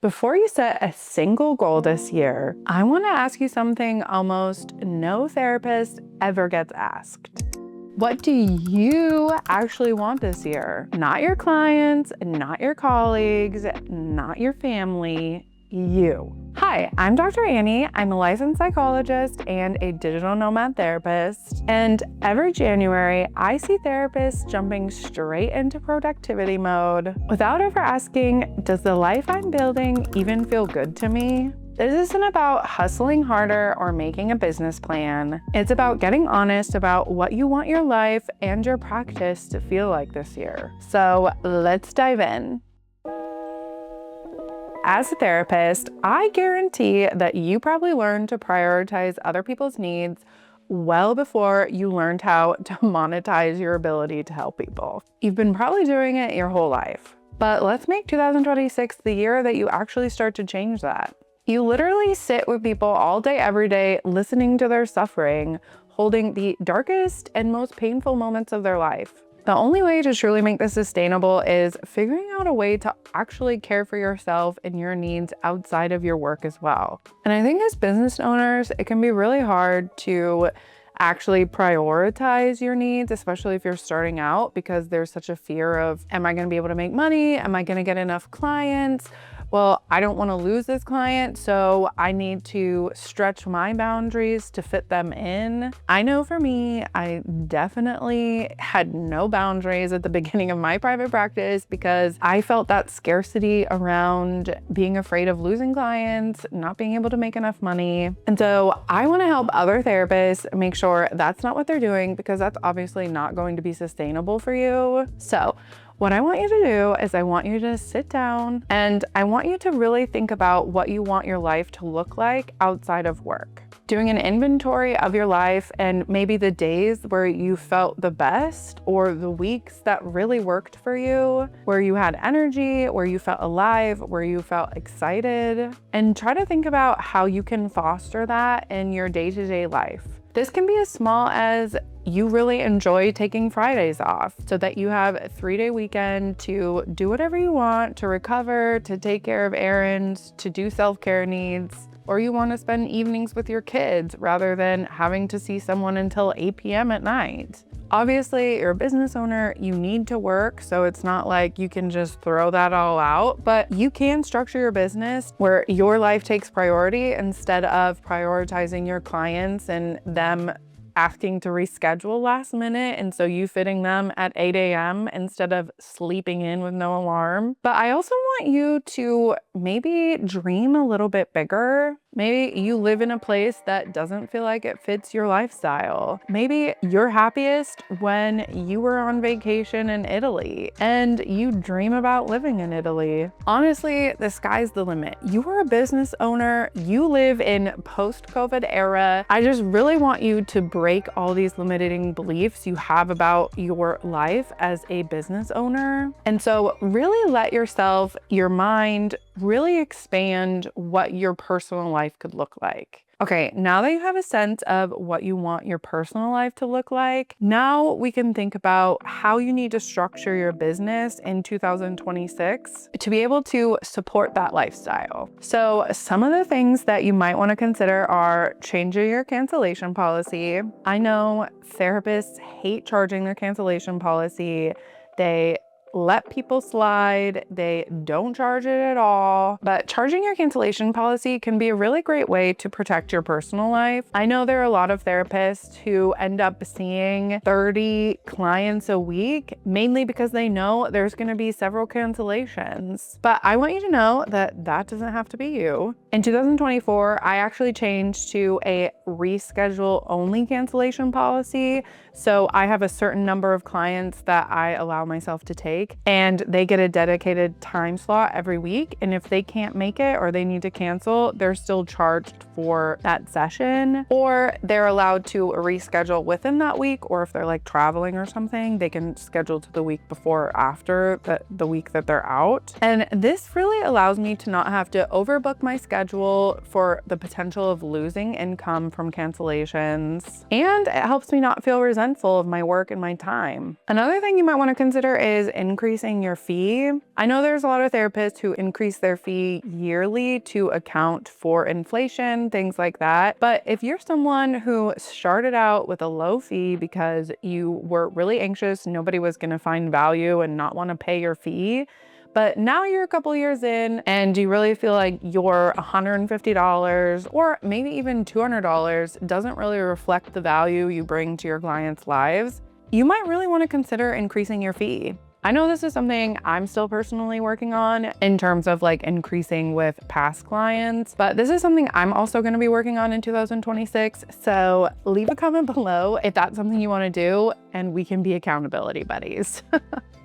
Before you set a single goal this year, I want to ask you something almost no therapist ever gets asked. What do you actually want this year? Not your clients, not your colleagues, not your family, you. Hi, I'm Dr. Annie. I'm a licensed psychologist and a digital nomad therapist. And every January, I see therapists jumping straight into productivity mode without ever asking, does the life I'm building even feel good to me? This isn't about hustling harder or making a business plan. It's about getting honest about what you want your life and your practice to feel like this year. So let's dive in. As a therapist, I guarantee that you probably learned to prioritize other people's needs well before you learned how to monetize your ability to help people. You've been probably doing it your whole life, but let's make 2026 the year that you actually start to change that. You literally sit with people all day, every day, listening to their suffering, holding the darkest and most painful moments of their life. The only way to truly make this sustainable is figuring out a way to actually care for yourself and your needs outside of your work as well. And I think as business owners, it can be really hard to actually prioritize your needs, especially if you're starting out, because there's such a fear of, am I going to be able to make money? Am I going to get enough clients? Well, I don't want to lose this client, so I need to stretch my boundaries to fit them in. I know for me, I definitely had no boundaries at the beginning of my private practice because I felt that scarcity around being afraid of losing clients, not being able to make enough money. And so I want to help other therapists make sure that's not what they're doing, because that's obviously not going to be sustainable for you. So what I want you to do is I want you to sit down and I want you to really think about what you want your life to look like outside of work. Doing an inventory of your life and maybe the days where you felt the best or the weeks that really worked for you, where you had energy, where you felt alive, where you felt excited, and try to think about how you can foster that in your day-to-day life. This can be as small as you really enjoy taking Fridays off so that you have a 3-day weekend to do whatever you want, to recover, to take care of errands, to do self-care needs, or you want to spend evenings with your kids rather than having to see someone until 8 p.m. at night. Obviously, you're a business owner, you need to work, so it's not like you can just throw that all out, but you can structure your business where your life takes priority instead of prioritizing your clients and them asking to reschedule last minute, and so you fitting them at 8 a.m. instead of sleeping in with no alarm. But I also want you to maybe dream a little bit bigger. Maybe you live in a place that doesn't feel like it fits your lifestyle. Maybe you're happiest when you were on vacation in Italy and you dream about living in Italy. Honestly, the sky's the limit. You are a business owner. You live in post-COVID era. I just really want you to break all these limiting beliefs you have about your life as a business owner. And so really let yourself, your mind, really expand what your personal life could look like. Okay, now that you have a sense of what you want your personal life to look like, now we can think about how you need to structure your business in 2026 to be able to support that lifestyle. So some of the things that you might want to consider are changing your cancellation policy. I know therapists hate charging their cancellation policy. They let people slide. They don't charge it at all. But charging your cancellation policy can be a really great way to protect your personal life. I know there are a lot of therapists who end up seeing 30 clients a week, mainly because they know there's going to be several cancellations. But I want you to know that that doesn't have to be you. In 2024, I actually changed to a reschedule only cancellation policy. So I have a certain number of clients that I allow myself to take, and they get a dedicated time slot every week. And if they can't make it or they need to cancel, they're still charged for that session, or they're allowed to reschedule within that week. Or if they're like traveling or something, they can schedule to the week before or after the week that they're out. And this really allows me to not have to overbook my schedule for the potential of losing income from cancellations. And it helps me not feel resentful of my work and my time. Another thing you might want to consider is increasing your fee, I know there's a lot of therapists who increase their fee yearly to account for inflation, things like that. But if you're someone who started out with a low fee because you were really anxious, nobody was going to find value and not want to pay your fee, but now you're a couple years in and you really feel like your $150 or maybe even $200 doesn't really reflect the value you bring to your clients' lives, you might really want to consider increasing your fee. I know this is something I'm still personally working on in terms of like increasing with past clients, but this is something I'm also going to be working on in 2026. So leave a comment below if that's something you want to do and we can be accountability buddies.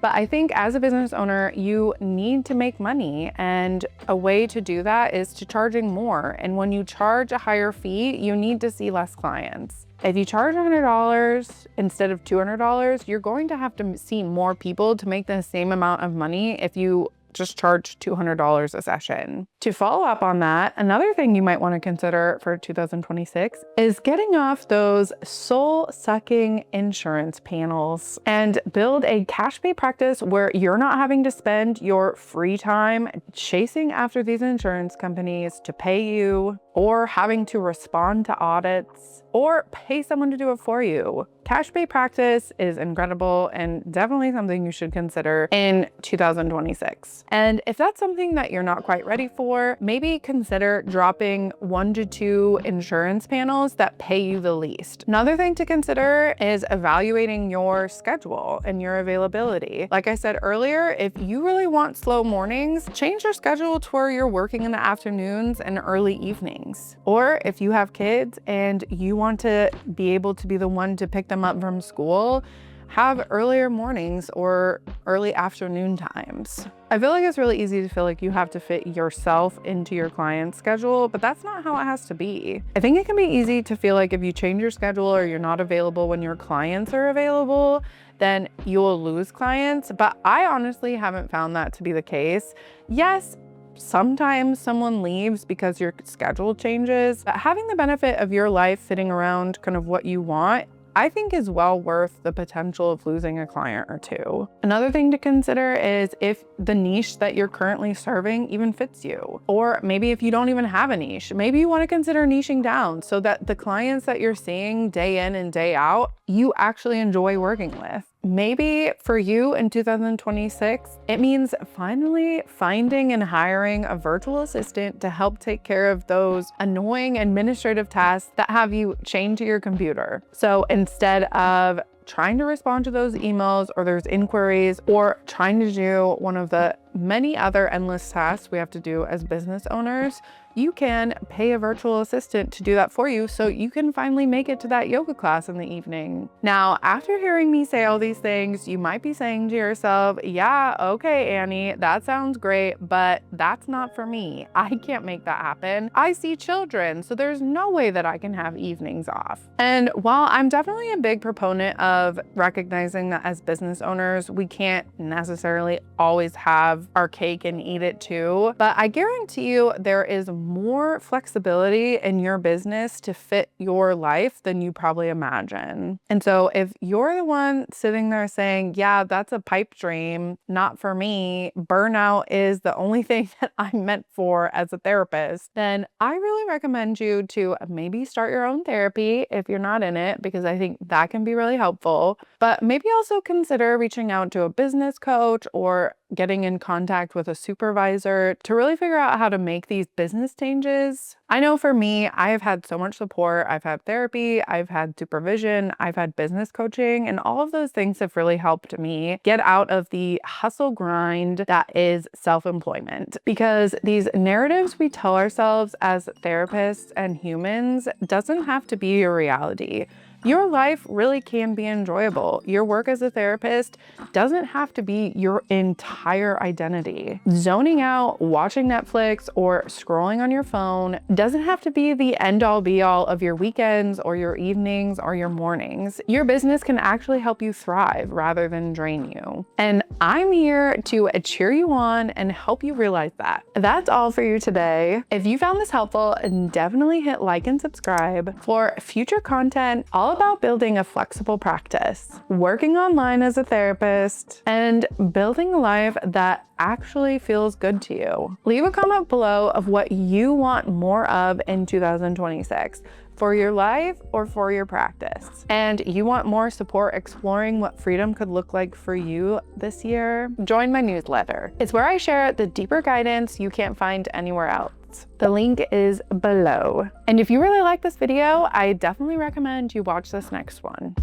But I think as a business owner, you need to make money, and a way to do that is to charging more. And when you charge a higher fee, you need to see less clients. If you charge $100 instead of $200, you're going to have to see more people to make the same amount of money if you just charge $200 a session. To follow up on that, another thing you might want to consider for 2026 is getting off those soul-sucking insurance panels and build a cash pay practice where you're not having to spend your free time chasing after these insurance companies to pay you, or having to respond to audits, or pay someone to do it for you. Cash pay practice is incredible and definitely something you should consider in 2026. And if that's something that you're not quite ready for, maybe consider dropping 1 to 2 insurance panels that pay you the least. Another thing to consider is evaluating your schedule and your availability. Like I said earlier, if you really want slow mornings, change your schedule to where you're working in the afternoons and early evenings. Or if you have kids and you want to be able to be the one to pick them up from school, have earlier mornings or early afternoon times. I feel like it's really easy to feel like you have to fit yourself into your client's schedule, but that's not how it has to be. I think it can be easy to feel like if you change your schedule or you're not available when your clients are available, then you'll lose clients. But I honestly haven't found that to be the case. Yes, sometimes someone leaves because your schedule changes, but having the benefit of your life fitting around kind of what you want, I think is well worth the potential of losing a client or two. Another thing to consider is if the niche that you're currently serving even fits you. Or maybe if you don't even have a niche, maybe you want to consider niching down so that the clients that you're seeing day in and day out, you actually enjoy working with. Maybe for you in 2026, it means finally finding and hiring a virtual assistant to help take care of those annoying administrative tasks that have you chained to your computer. So instead of trying to respond to those emails or those inquiries, or trying to do one of the many other endless tasks we have to do as business owners, you can pay a virtual assistant to do that for you so you can finally make it to that yoga class in the evening. Now, after hearing me say all these things, you might be saying to yourself, yeah, okay, Annie, that sounds great, but that's not for me. I can't make that happen. I see children, so there's no way that I can have evenings off. And while I'm definitely a big proponent of recognizing that as business owners, we can't necessarily always have our cake and eat it too, but I guarantee you there is more flexibility in your business to fit your life than you probably imagine. And so if you're the one sitting there saying, yeah, that's a pipe dream, not for me, burnout is the only thing that I'm meant for as a therapist, then I really recommend you to maybe start your own therapy if you're not in it, because I think that can be really helpful. But maybe also consider reaching out to a business coach or getting in contact with a supervisor to really figure out how to make these business changes. I know for me, I have had so much support. I've had therapy, I've had supervision, I've had business coaching, and all of those things have really helped me get out of the hustle grind that is self-employment. Because these narratives we tell ourselves as therapists and humans doesn't have to be a reality. Your life really can be enjoyable. Your work as a therapist doesn't have to be your entire identity. Zoning out, watching Netflix, or scrolling on your phone doesn't have to be the end-all be-all of your weekends or your evenings or your mornings. Your business can actually help you thrive rather than drain you. And I'm here to cheer you on and help you realize that. That's all for you today. If you found this helpful, definitely hit like and subscribe for future content all all about building a flexible practice, working online as a therapist, and building a life that actually feels good to you. Leave a comment below of what you want more of in 2026. For your life or for your practice. And you want more support exploring what freedom could look like for you this year? Join my newsletter. It's where I share the deeper guidance you can't find anywhere else. The link is below. And if you really like this video, I definitely recommend you watch this next one.